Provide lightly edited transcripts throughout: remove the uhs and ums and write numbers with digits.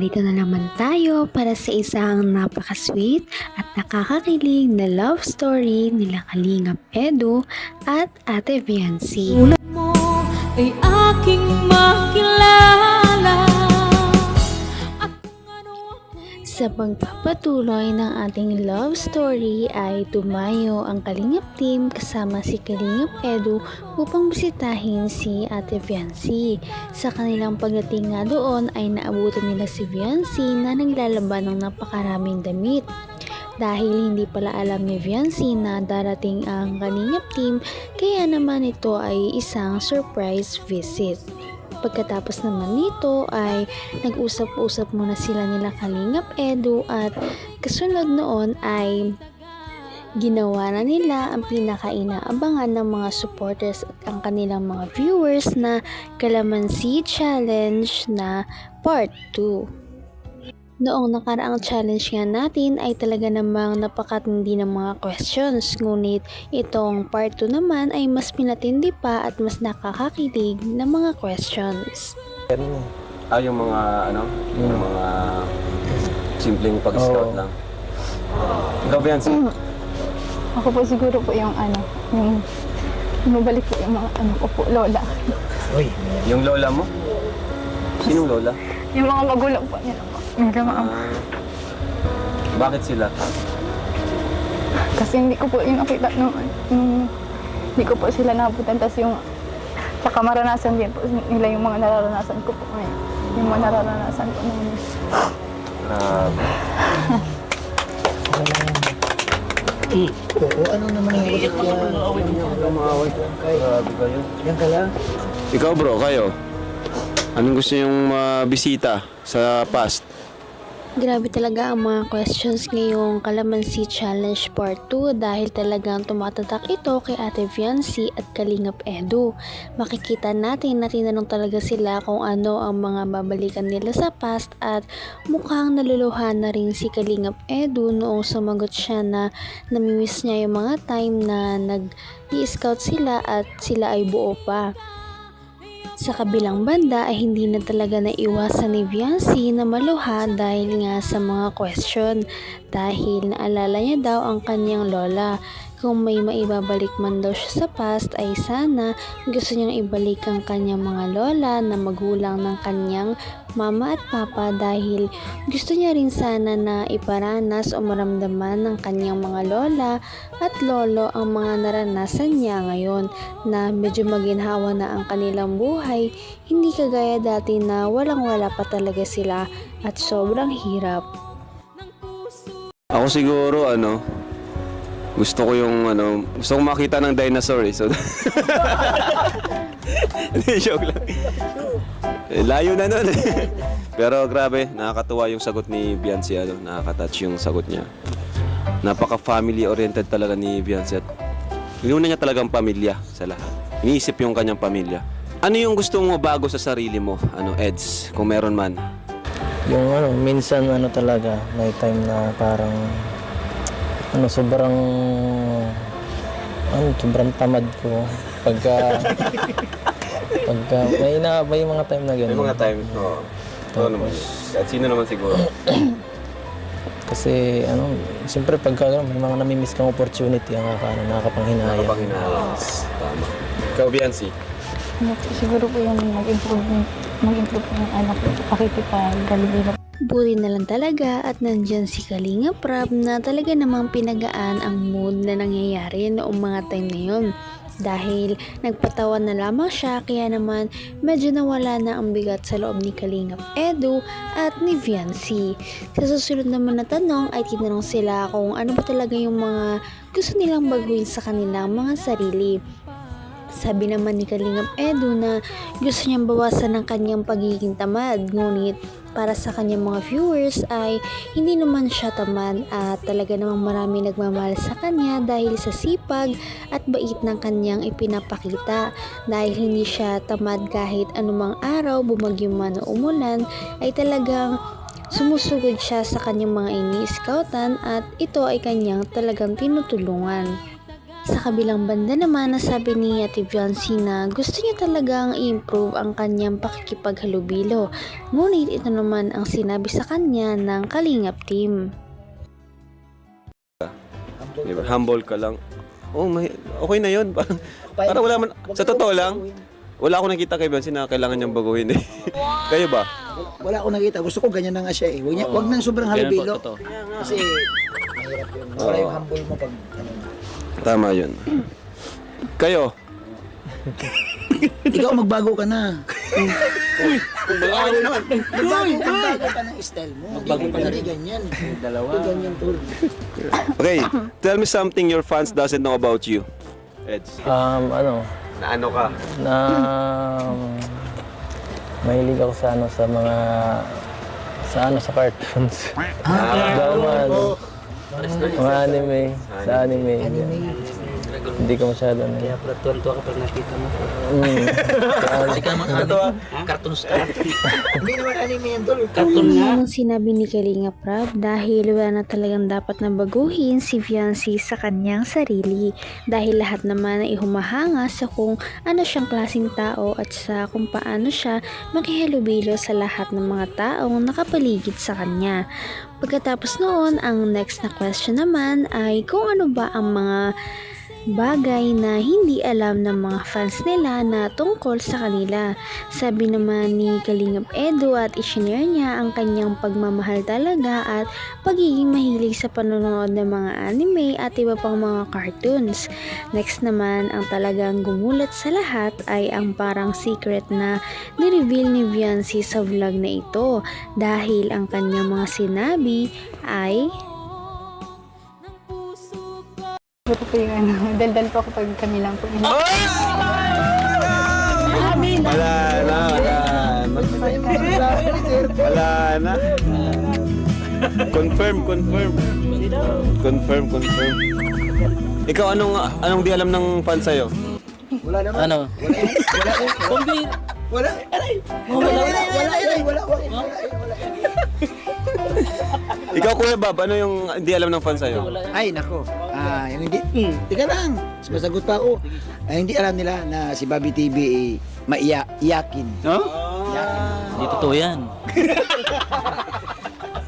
Narito na naman tayo para sa isang napaka-sweet at nakakakilig na love story nila Kalingap Edu at Ate Viancy. Tulad mo ay aking makilala at kung ano Sa pagpapatuloy ng ating love story ay tumayo ang Kalingap team kasama si Kalingap Edu upang bisitahin si Ate Viancy. Sa kanilang pagdating nga doon ay naabutan nila si Viancy na naglalaban ng napakaraming damit. Dahil hindi pala alam ni Viancy na darating ang Kalingap team, kaya naman ito ay isang surprise visit. Pagkatapos naman nito ay nag-usap-usap muna sila nila Kalingap Edu at kasunod noon ay ginawa na nila ang pinaka-inaabangan ng mga supporters at ang kanilang mga viewers na Kalamansi Challenge na Part 2. Noong nakaraang challenge nga natin ay talaga namang napakatindi ng mga questions, ngunit itong part 2 naman ay mas pinatindi pa at mas nakakakilig na mga questions. Yung mga yung mga simpleng pag-scout lang. Ikaw, Viancy? Ako po siguro po yung mabalik po yung mga ko po, lola. Yung lola mo? Sinong lola? Yung mga magulang po nila po. Bakit sila? Kasi hindi ko po yung nakita hindi ko po sila nabutan. Tapos tsaka maranasan din po nila yung mga nararanasan ko po ngayon. Yung mga nararanasan ko ngayon. Grabe. Oo, ano naman ang ulit niya? Grabe kayo. Yan ka lang. Ikaw, bro, kayo? Anong gusto yung bisita sa past? Grabe talaga ang mga questions ngayong Kalamansi Challenge Part 2 dahil talagang tumatatak ito kay Ate Viancy at Kalingap Edu. Makikita natin na tinanong talaga sila kung ano ang mga babalikan nila sa past at mukhang naluluhan na rin si Kalingap Edu noong sumagot siya na namimiss niya yung mga time na nag-i-scout sila at sila ay buo pa. Sa kabilang banda ay hindi na talaga naiwasan ni Viancy na maluha dahil nga sa mga question dahil naalala niya daw ang kanyang lola. Kung may maibabalik man daw siya sa past ay sana gusto niyang ibalik ang kanyang mga lola na magulang ng kanyang mama at papa dahil gusto niya rin sana na iparanas o maramdaman ng kanyang mga lola at lolo ang mga naranasan niya ngayon na medyo maginhawa na ang kanilang buhay, hindi kagaya dati na walang-wala pa talaga sila at sobrang hirap. Ako siguro, gusto ko makita ng dinosaur eh. So, hindi, joke lang. Layo na nun eh. Pero grabe, nakakatuwa yung sagot ni Viancy, nakaka-touch yung sagot niya. Napaka-family oriented talaga ni Viancy at inuna niya talagang pamilya sa lahat. Iniisip yung kanyang pamilya. Ano yung gusto mo bago sa sarili mo, Eds, kung meron man? Yung minsan talaga, may time na parang sobrang tamad ko pagka may mga time na gano'n. May mga time, oo. Oo naman. At sino naman siguro? Kasi siyempre pagka may mga namimiss kang opportunity ang nakakapanghinayang. Tama. Ikaw, Viancy? Siguro po yung mag-improve yung anak ko. Pakikipagaling. Buti na lang talaga at nandyan si Kalingap Rab na talaga namang pinagaan ang mood na nangyayari noong mga time na yun. Dahil nagpatawa na lamang siya kaya naman medyo nawala na ang bigat sa loob ni Kalingap Edu at ni Viancy. Sa susunod naman na tanong ay tinanong sila kung ano ba talaga yung mga gusto nilang baguhin sa kanilang mga sarili. Sabi naman ni Kalingap Edu na gusto niyang bawasan ng kanyang pagiging tamad, ngunit para sa kanyang mga viewers ay hindi naman siya tamad at talaga namang marami nagmamahal sa kanya dahil sa sipag at bait ng kanyang ipinapakita. Dahil hindi siya tamad kahit anumang araw, bumagyo man o umulan, ay talagang sumusugod siya sa kanyang mga ini-scoutan at ito ay kanyang talagang tinutulungan. Sa sa kabilang banda naman, nasabi ni Ate Viancy na gusto niya talagang i-improve ang kanyang pakikipaghalubilo. Ngunit ito naman ang sinabi sa kanya ng Kalingap team. Diba? Humble ka lang. Oh, okay na yun. Para wala man, sa totoo lang, wala akong nakita kay Viancy na kailangan niyang baguhin eh. Kayo ba? Wala akong nakita. Gusto ko ganyan na nga siya eh. Huwag nang sobrang halubilo. Kasi mahirap yun. Wala yung humble mo pag ano. Tama yun. Kayo? Ikaw magbago ka na. Magbago ka ng style mo. Magbago ka na rin ganyan. Dalawa. Ganyan tol. Okay, tell me something your fans doesn't know about you. Eds. Ano, Na ano ka? na mahilig ako sa sa cartoons. Mga anime, sa anime. Hindi ko masyado na. Kaya tuwan-tuwa ka pag nakita mo. Kasi ka naman anime. Cartoons ka. Hindi naman anime yan tol. Yun ang sinabi ni Kalingap Rab dahil wala na talagang dapat na baguhin si Viancy sa kanyang sarili. Dahil lahat naman ay humahanga sa kung ano siyang klaseng tao at sa kung paano siya makihalubilo sa lahat ng mga taong nakapaligid sa kanya. Pagkatapos noon, ang next na question naman ay kung ano ba ang mga bagay na hindi alam ng mga fans nila na tungkol sa kanila. Sabi naman ni Kalingap Edu at isinare niya ang kanyang pagmamahal talaga at pagiging mahilig sa panonood ng mga anime at iba pang mga cartoons. Next naman, ang talagang gumulat sa lahat ay ang parang secret na ni-reveal ni Viancy sa vlog na ito dahil ang kanyang mga sinabi ay Ito po yung ano, daldal po ako pag kami lang po. Wala na. Wala na. Confirm. Ikaw, anong di alam ng fans sa'yo? Wala naman. Ano? Wala. Ikaw, Kuya Bob, ano yung hindi alam ng fans sa'yo? Ay, nako. Yung hindi, tika lang. Masagot pa ako. Hindi alam nila na si Bobby TV maiyakin. No? Iyakin. Hindi totoo yan.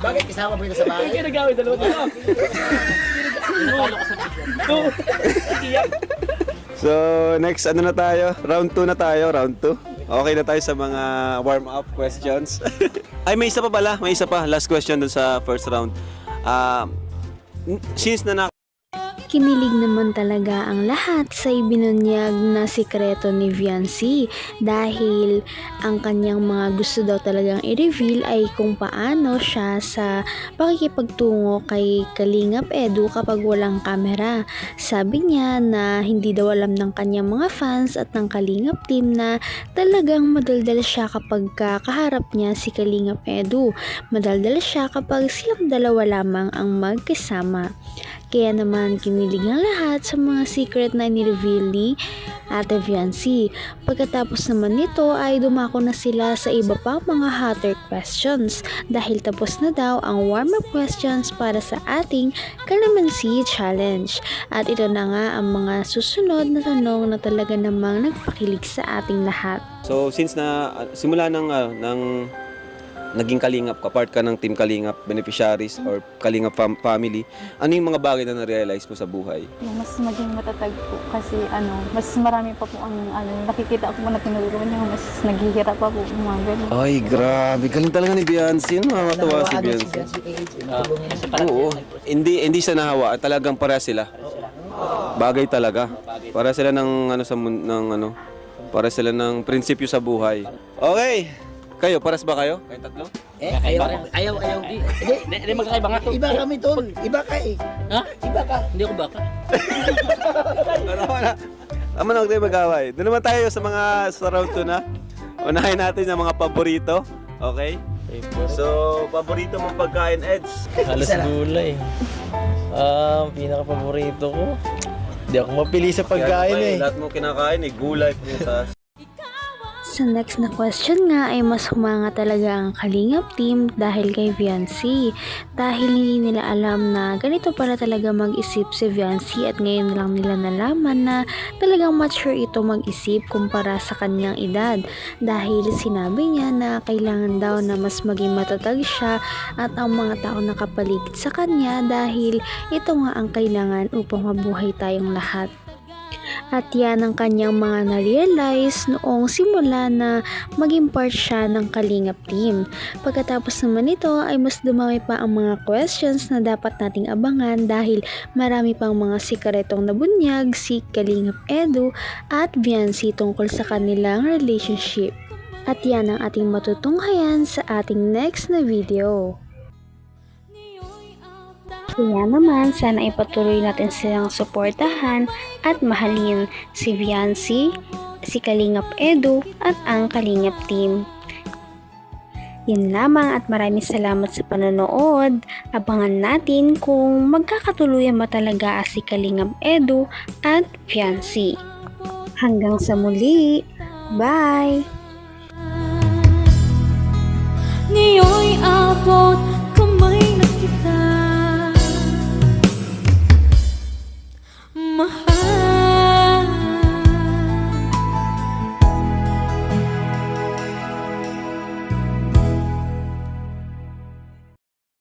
Bakit kasama mo ito sa bahay? Hindi nagawin dalawa dito. So, next, ano na tayo? Round 2 na tayo, round 2. Okay na tayo sa mga warm-up questions. Ay, may isa pa pala. May isa pa. Last question dun sa first round. Since na kinilig naman talaga ang lahat sa ibinunyag na sikreto ni Viancy dahil ang kanyang mga gusto daw talagang i-reveal ay kung paano siya sa pakikipagtungo kay Kalingap Edu kapag walang kamera. Sabi niya na hindi daw alam ng kanyang mga fans at ng Kalingap team na talagang madaldal siya kapag kaharap niya si Kalingap Edu. Madaldal siya kapag silang dalawa lamang ang magkasama. Kaya naman kinilig ang lahat sa mga secret na ni-reveal ni Ate Viancy. Pagkatapos naman nito ay dumako na sila sa iba pang mga hotter questions dahil tapos na daw ang warm-up questions para sa ating Kalamansi Challenge. At ito na nga ang mga susunod na tanong na talaga namang nagpakilig sa ating lahat. So, since na simula ng naging Kalingap ka, part ka ng Team Kalingap beneficiaries or Kalingap family, ano yung mga bagay na na-realize mo sa buhay? Yung mas maging matatag po kasi mas marami pa po ang nakikita ko po na tinulungan niya, mas naghihirap pa po yung mga ganun. Ay, grabe. Galing talaga ni Viancy. Nakakatawa si Viancy. Oo. Hindi siya nahawa. Talagang para sila. Bagay talaga. Para sila ng para sila ng prinsipyo sa buhay. Okay. Kayo, paras ba kayo? Kayo tatlo? Ayaw. Hindi magkakaiba nga to. Iba kami tol. Iba ka eh. Ha? Iba ka. Hindi ako baka. Wala. Tama na, huwag tayo mag-away. Doon naman tayo sa round 2 na. Unahin natin yung mga paborito. Okay? So, paborito mong pagkain, Eds? Halos gulay. Pinaka-paborito ko. Hindi ako mapili sa pagkain eh. Lahat mo kinakain, gulay, prutas. sa next na question nga ay mas humanga talaga ang Kalingap team dahil kay Viancy. Dahil hindi nila alam na ganito pala talaga mag-isip si Viancy at ngayon lang nila nalaman na talagang mature ito mag-isip kumpara sa kanyang edad. Dahil sinabi niya na kailangan daw na mas maging matatag siya at ang mga tao nakapaligid sa kanya dahil ito nga ang kailangan upang mabuhay tayong lahat. At yan ang kanyang mga na-realize noong simula na maging part siya ng Kalingap team. Pagkatapos naman ito ay mas dumami pa ang mga questions na dapat nating abangan dahil marami pang mga sikretong nabunyag si Kalingap Edu at Viancy tungkol sa kanilang relationship. At yan ang ating matutunghayan sa ating next na video. Kaya naman, sana ipatuloy natin silang suportahan at mahalin si Viancy, si Kalingap Edu at ang Kalingap team. Yun lamang at maraming salamat sa panonood. Abangan natin kung magkakatuluyan ba talaga si Kalingap Edu at Viancy. Hanggang sa muli. Bye! Ngayon'y abot